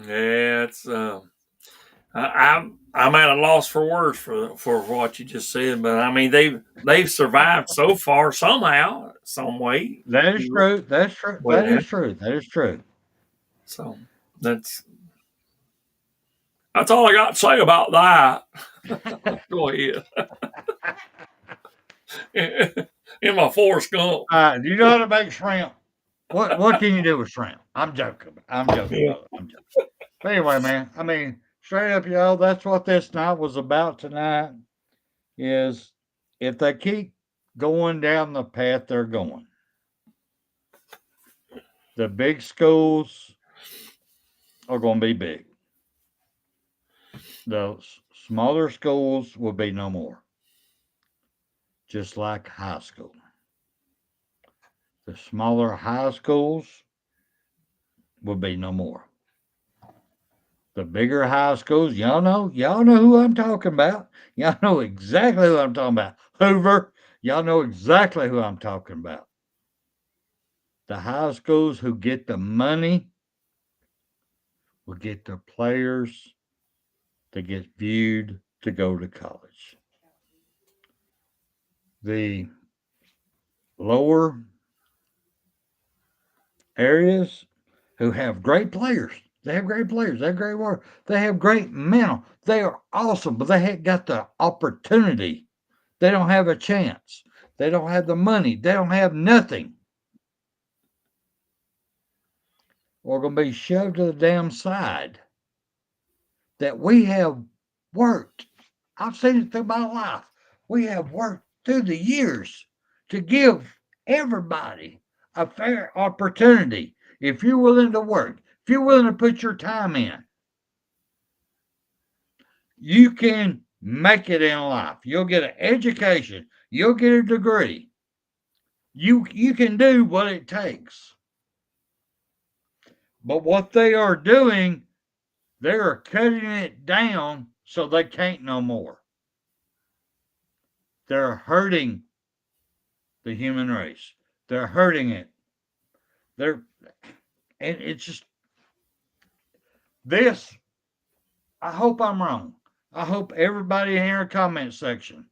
Yeah, it's I'm at a loss for words for what you just said, but I mean they've survived so far somehow, some way. That is true. That's true. Well, That is true. That is true. so that's all I got to say about that. Go ahead. In my Forrest Gump. Do you know how to make shrimp? What can you do with shrimp? I'm joking. I'm joking, brother. I'm joking. But anyway, man, I mean, straight up, y'all, that's what this night was about tonight. Is if they keep going down the path they're going, the big schools are going to be big. The smaller schools will be no more, just like high school. The smaller high schools will be no more. The bigger high schools, y'all know who I'm talking about. Y'all know exactly who I'm talking about. Hoover, y'all know exactly who I'm talking about. The high schools who get the money will get the players to get viewed to go to college. The lower areas who have great players, they have great players, they have great work, they have great mental, they are awesome, but they haven't got the opportunity. They don't have a chance. They don't have the money. They don't have nothing. We're going to be shoved to the damn side that we have worked. I've seen it through my life. We have worked through the years to give everybody a fair opportunity. If you're willing to work, if you're willing to put your time in, you can make it in life. You'll get an education. You'll get a degree. You can do what it takes. But what they are doing, they are cutting it down so they can't no more. They're hurting the human race. They're hurting it. And it's just this. I hope I'm wrong. I hope everybody in our comment section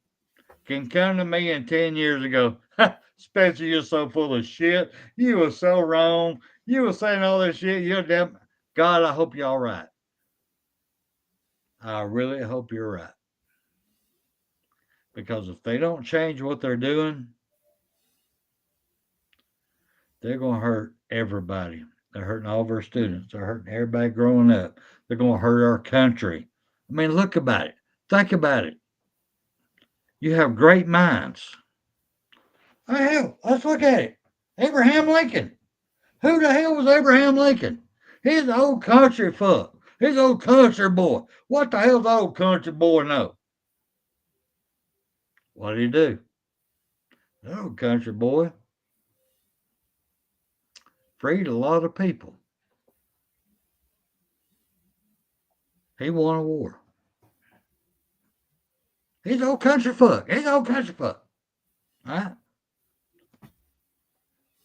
can come to me in 10 years ago. Spencer, you're so full of shit. You were so wrong. You were saying all this shit. You're damn. God, I hope you're all right. I really hope you're right. Because if they don't change what they're doing, they're going to hurt everybody. They're hurting all of our students. They're hurting everybody growing up. They're going to hurt our country. I mean, look about it. Think about it. You have great minds. Hell, let's look at it. Abraham Lincoln. Who the hell was Abraham Lincoln? He's an old country fuck. He's an old country boy. What the hell does the old country boy know? What did he do? The old country boy freed a lot of people. He won a war. He's an old country fuck. He's an old country fuck. All right?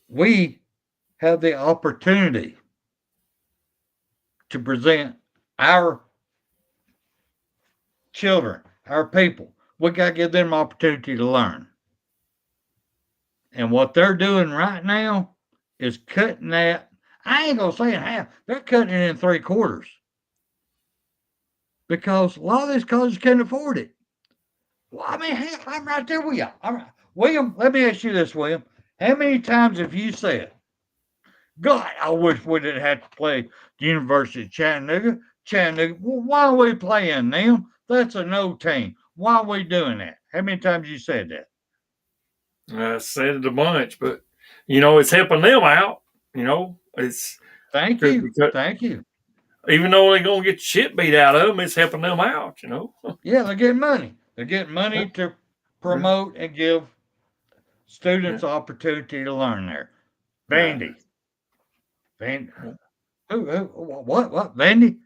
We have the opportunity to present our children, our people. We got to give them opportunity to learn. And what they're doing right now is cutting that. I ain't going to say in half. They're cutting it in 3/4. Because a lot of these colleges can't afford it. Well, I mean, hell, I'm right there with you. William, let me ask you this, William. How many times have you said, God, I wish we didn't have to play the University of Chattanooga. Well, why are we playing them? That's a no team. Why are we doing that? How many times you said that? I said it a bunch, but it's helping them out. It's Thank you. Thank you. Even though they're gonna get shit beat out of them, it's helping them out. Yeah, they're getting money. They're getting money to promote and give students opportunity to learn there. Vandy. What? Vandy?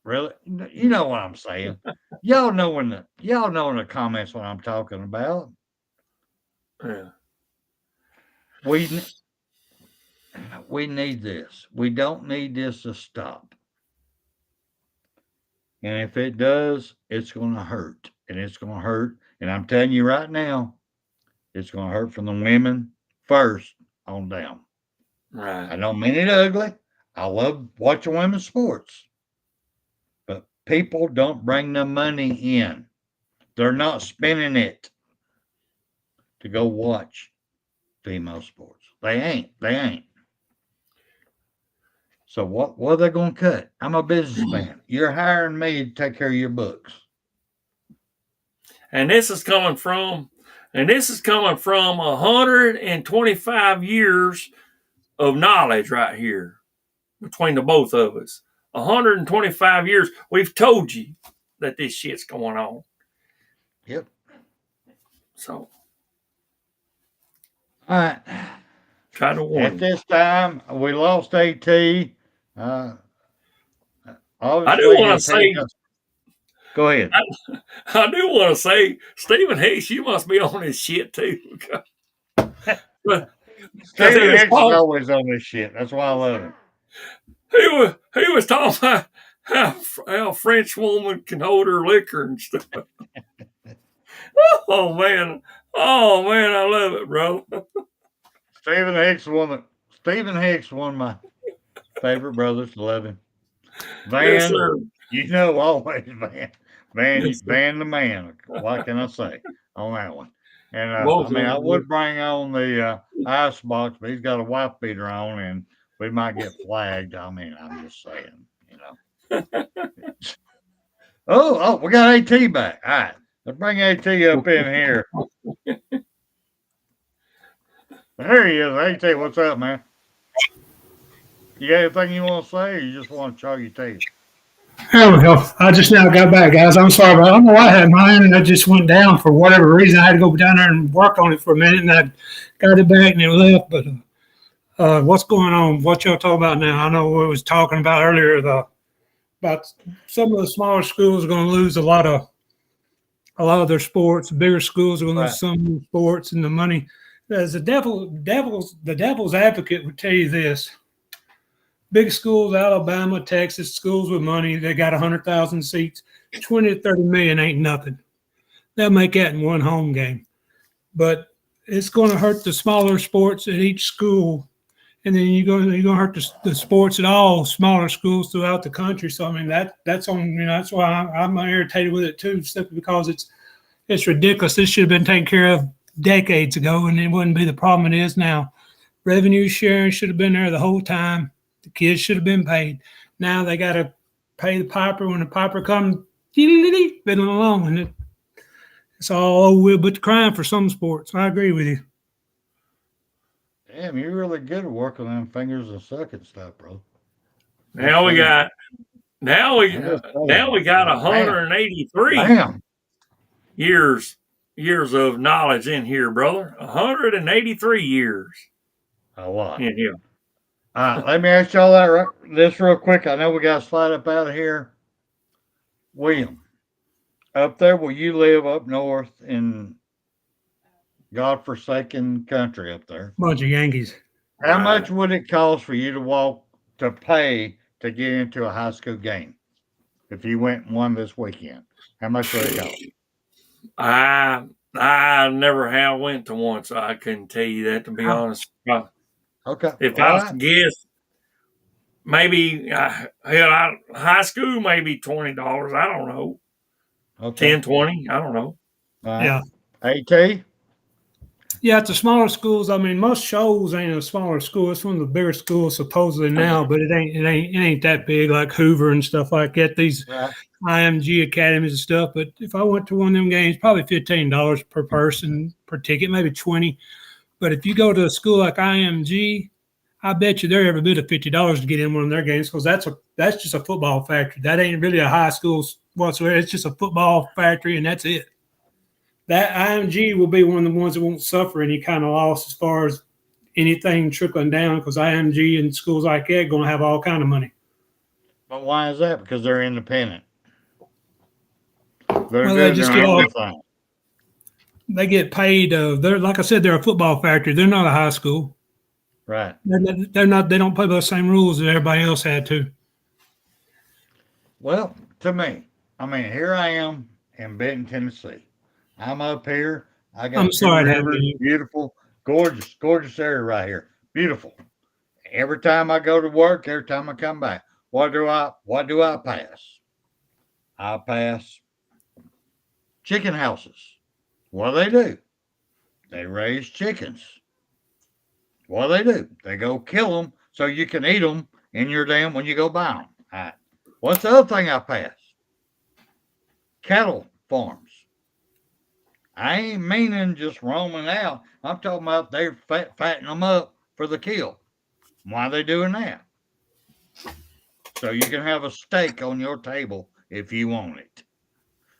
Really? You know what I'm saying. Y'all know in the comments what I'm talking about. Yeah. we need this. We don't need this to stop. And if it does, it's going to hurt. And it's going to hurt. And I'm telling you right now, it's going to hurt from the women first on down. Right. I don't mean it ugly. I love watching women's sports. But people don't bring the money in. They're not spending it to go watch female sports. They ain't. So what are they going to cut? I'm a businessman. You're hiring me to take care of your books. And this is coming from 125 years of knowledge right here between the both of us. 125 years. We've told you that this shit's going on. Yep. So, all right. Try to warn At this time, we lost AT. I do want to say. Go ahead. I do want to say, Stephen Hicks, you must be on this shit too. Stephen Hicks is always on this shit. That's why I love him. He was talking about how a French woman can hold her liquor and stuff. Oh man, I love it, bro. Stephen Hicks, one of my favorite brothers. Love him. Van, yes, sir. You know, always Van, Yes, Van the man. What can I say on that one? And I would bring on the ice box, but he's got a wife beater on, and we might get flagged. I mean, I'm just saying, you know. Oh, we got AT back. All right, let's bring AT up in here. There he is. AT, what's up, man? You got anything you want to say, or you just want to show your teeth? There we go. I just now got back, guys. I'm sorry, but I don't know what happened. My internet just went down for whatever reason. I had to go down there and work on it for a minute, and I got it back and it left. But what's going on? What y'all talking about now? I know we was talking about earlier about some of the smaller schools are going to lose a lot of their sports. The bigger schools are going to lose some sports and the money. As the devil's advocate would tell you this. Big schools, Alabama, Texas, schools with money, they got 100,000 seats. 20 to 30 million ain't nothing. They'll make that in one home game. But it's going to hurt the smaller sports at each school. And then you're going to hurt the sports at all smaller schools throughout the country. So, I mean, that's why I'm irritated with it too, simply because it's ridiculous. This should have been taken care of decades ago, and it wouldn't be the problem it is now. Revenue sharing should have been there the whole time. The kids should have been paid. Now they got to pay the piper when the piper comes fiddling along, and it's all over with. But the crime for some sports, I agree with you. Damn, you're really good at working on fingers and sucking stuff, bro. Now we got 183 years of knowledge in here, brother. 183 years. A lot. In here. Let me ask y'all this real quick. I know we got to slide up out of here. William, up there where you live up north in godforsaken country up there. Bunch of Yankees. How much would it cost for you to pay to get into a high school game if you went and won this weekend? How much would it cost? I never have went to one, so I couldn't tell you that, to be honest. Okay. If I was to guess, maybe high school, maybe $20. I don't know. Okay. 10, 20. I don't know. Yeah. AT? Yeah, it's the smaller schools. I mean, most shows ain't a smaller school. It's one of the bigger schools supposedly now, but it ain't that big like Hoover and stuff like that. These IMG academies and stuff. But if I went to one of them games, probably $15 per person per ticket, maybe 20. But if you go to a school like IMG, I bet you they're every bit of $50 to get in one of their games, because that's just a football factory. That ain't really a high school whatsoever. It's just a football factory, and that's it. That IMG will be one of the ones that won't suffer any kind of loss as far as anything trickling down, because IMG and schools like that are going to have all kind of money. But why is that? Because they're independent. They just they get paid. They're, like I said, they're a football factory. They're not a high school. Right. They're not. They don't play by the same rules that everybody else had to. Well, to me, I mean, here I am in Benton, Tennessee. I'm up here. I I'm got two sorry to have rivers, you. beautiful, gorgeous, gorgeous area right here. Beautiful. Every time I go to work, every time I come back, what do I pass? I pass chicken houses. What do? They raise chickens. What do? They go kill them so you can eat them in your dam when you go buy them. All right. What's the other thing I pass? Cattle farms. I ain't meaning just roaming out. I'm talking about they're fattening them up for the kill. Why are they doing that? So you can have a steak on your table if you want it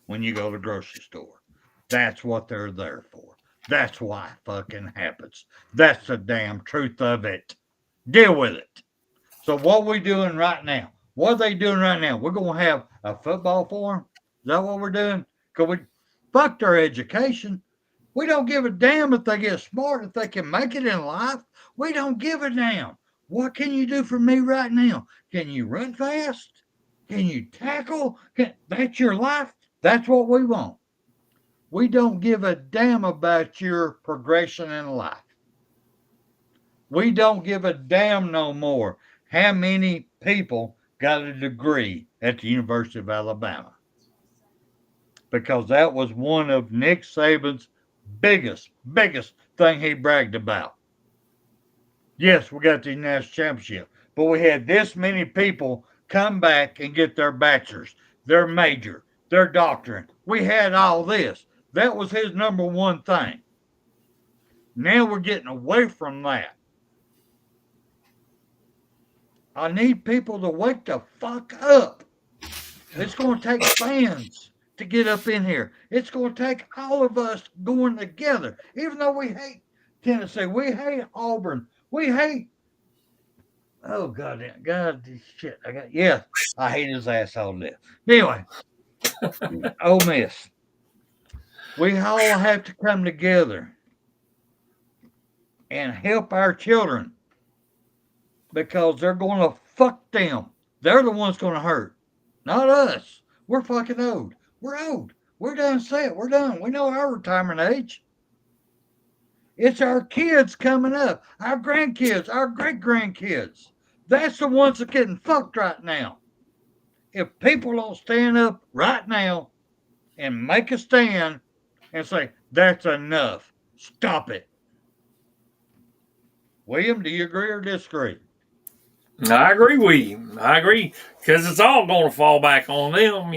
when you go to the grocery store. That's what they're there for. That's why it fucking happens. That's the damn truth of it. Deal with it. So what we doing right now? What are they doing right now? We're gonna have a football for them. Is that what we're doing? Cause we fucked their education. We don't give a damn if they get smart, if they can make it in life. We don't give a damn. What can you do for me right now? Can you run fast? Can you tackle? That's your life. That's what we want. We don't give a damn about your progression in life. We don't give a damn no more how many people got a degree at the University of Alabama. Because that was one of Nick Saban's biggest thing he bragged about. Yes, we got the national championship, but we had this many people come back and get their bachelor's, their major, their doctorate. We had all this. That was his number one thing. Now we're getting away from that. I need people to wake the fuck up. It's going to take fans to get up in here. It's going to take all of us going together. Even though we hate Tennessee, we hate Auburn, we hate. Oh God, shit! I hate his asshole lip. Anyway, Ole Miss. We all have to come together and help our children because they're going to fuck them. They're the ones going to hurt, not us. We're fucking old. We're old. We're done set. We're done. We know our retirement age. It's our kids coming up, our grandkids, our great grandkids. That's the ones that are getting fucked right now. If people don't stand up right now and make a stand and say, that's enough, stop it. William, do you agree or disagree? I agree with you. I agree because it's all going to fall back on them,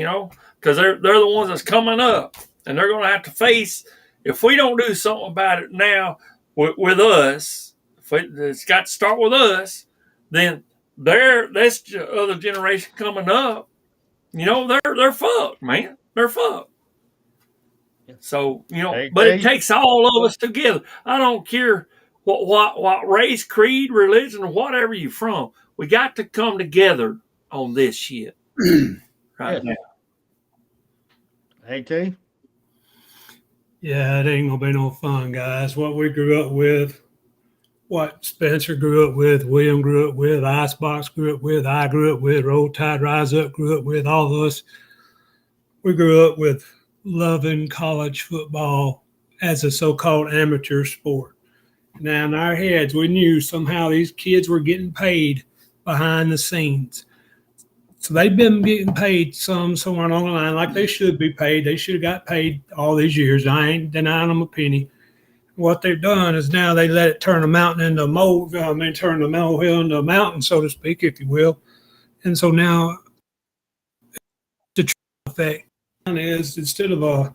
because they're the ones that's coming up, and they're going to have to face. If we don't do something about it now with us, it's got to start with us. Then that's the other generation coming up. They're fucked, man. They're fucked. So but it takes all of us together. I don't care what race, creed, religion, or whatever you're from. We got to come together on this shit right now. AT? Yeah, it ain't gonna be no fun, guys. What we grew up with, what Spencer grew up with, William grew up with, Icebox grew up with, I grew up with, Roll Tide Rise Up grew up with, all of us. We grew up with loving college football as a so-called amateur sport. Now, in our heads, we knew somehow these kids were getting paid behind the scenes. So they've been getting paid somewhere along the line, like they should be paid. They should have got paid all these years. I ain't denying them a penny. What they've done is now they let it turn a mountain into a molehill. Turn the molehill into a mountain, so to speak, if you will. And so now the effect is instead of a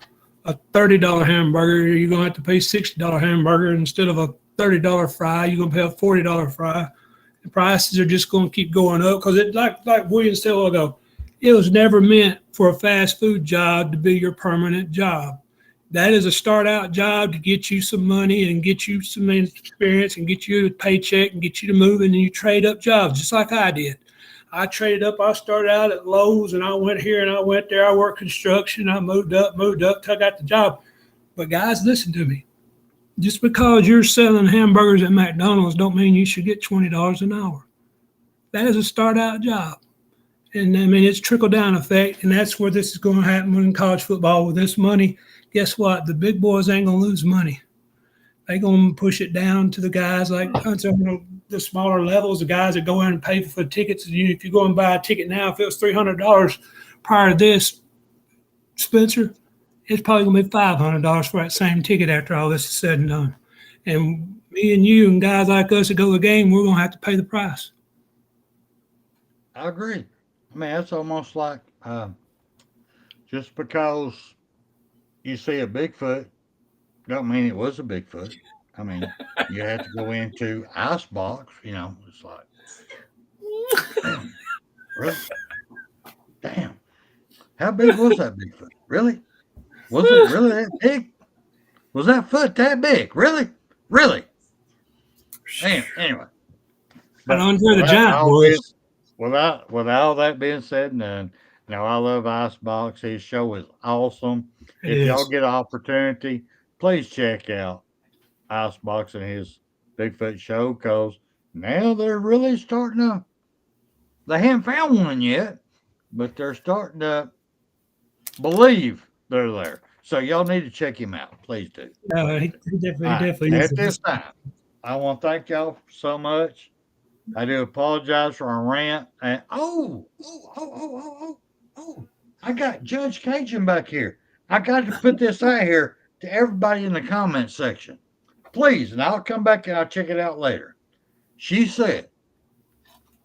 $30 hamburger, you're going to have to pay $60 hamburger. Instead of a $30 fry, you're going to pay a $40 fry. The prices are just going to keep going up because it, like William said a while ago, it was never meant for a fast food job to be your permanent job. That is a start out job to get you some money and get you some experience and get you a paycheck and get you to move, and then you trade up jobs just like I did. I traded up. I started out at Lowe's and I went here and I went there. I worked construction. I moved up till I got the job. But guys, listen to me. Just because you're selling hamburgers at McDonald's don't mean you should get $20 an hour. That is a start out job. And I mean, it's trickle down effect. And that's where this is going to happen in college football with this money. Guess what? The big boys ain't going to lose money. They're going to push it down to the guys like the smaller levels, the guys that go in and pay for tickets. If you go and buy a ticket now, if it was $300 prior to this, Spencer, it's probably going to be $500 for that same ticket after all this is said and done. And me and you and guys like us that go to the game, we're going to have to pay the price. I agree. I mean, that's almost like just because you see a Bigfoot, don't mean it was a Bigfoot. I mean, you have to go into Icebox, it's like, damn, really? Damn. How big was that Bigfoot? Really? Was it really that big? Was that foot that big? Really? Really? Anyway. But Andre the Giant boys. With all that being said and done, I love Icebox. His show is awesome. If y'all get an opportunity, please check out Icebox and his Bigfoot show, because now they're really starting to. They haven't found one yet, but they're starting to believe they're there. So y'all need to check him out. Please do. He definitely At this time, I want to thank y'all so much. I do apologize for our rant. And I got Judge Cajun back here. I got to put this out here to everybody in the comment section. Please, and I'll come back and I'll check it out later. She said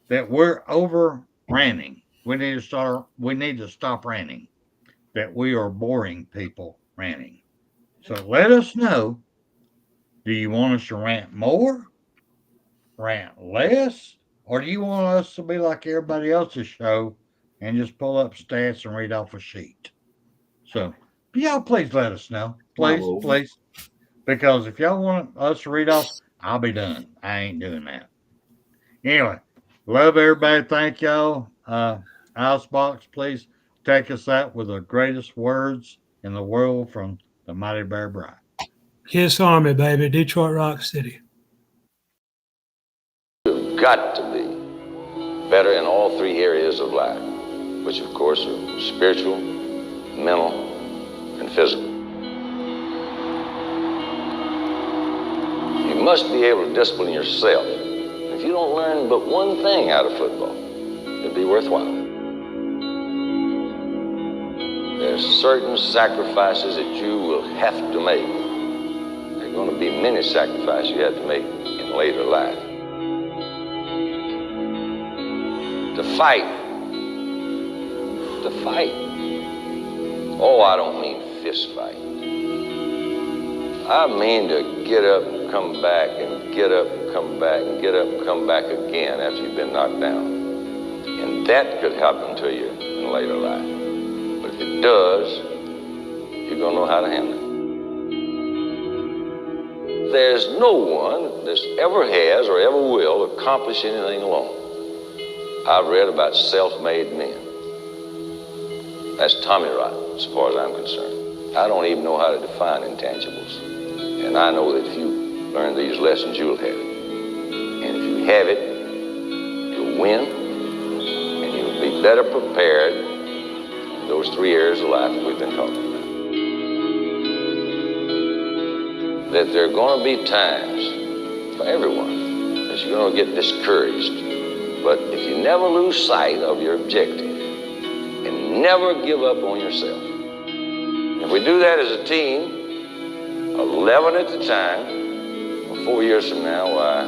that we're over ranting. We need to stop ranting. That we are boring people ranting. So let us know. Do you want us to rant more? Rant less? Or do you want us to be like everybody else's show and just pull up stats and read off a sheet? So, y'all please let us know. Please. Because if y'all want us to read off, I'll be done. I ain't doing that. Anyway, love everybody. Thank y'all. Icebox, please take us out with the greatest words in the world from the Mighty Bear Bryant. Kiss Army, baby. Detroit Rock City. You've got to be better in all three areas of life, which of course are spiritual, mental, and physical. You must be able to discipline yourself. If you don't learn but one thing out of football, it'll be worthwhile. There's certain sacrifices that you will have to make. There are going to be many sacrifices you have to make in later life. To fight. Oh, I don't mean fist fight. I mean to get up and come back and get up and come back and get up and come back again after you've been knocked down. And that could happen to you in later life. But if it does, you're going to know how to handle it. There's no one that ever has or ever will accomplish anything alone. I've read about self-made men. That's Tommy rot, as far as I'm concerned. I don't even know how to define intangibles. And I know that if you learn these lessons, you'll have it. And if you have it, you'll win, and you'll be better prepared in those three areas of life that we've been talking about. That there are going to be times for everyone that you're going to get discouraged. But if you never lose sight of your objective and never give up on yourself, if we do that as a team, 11 at the time, 4 years from now, why,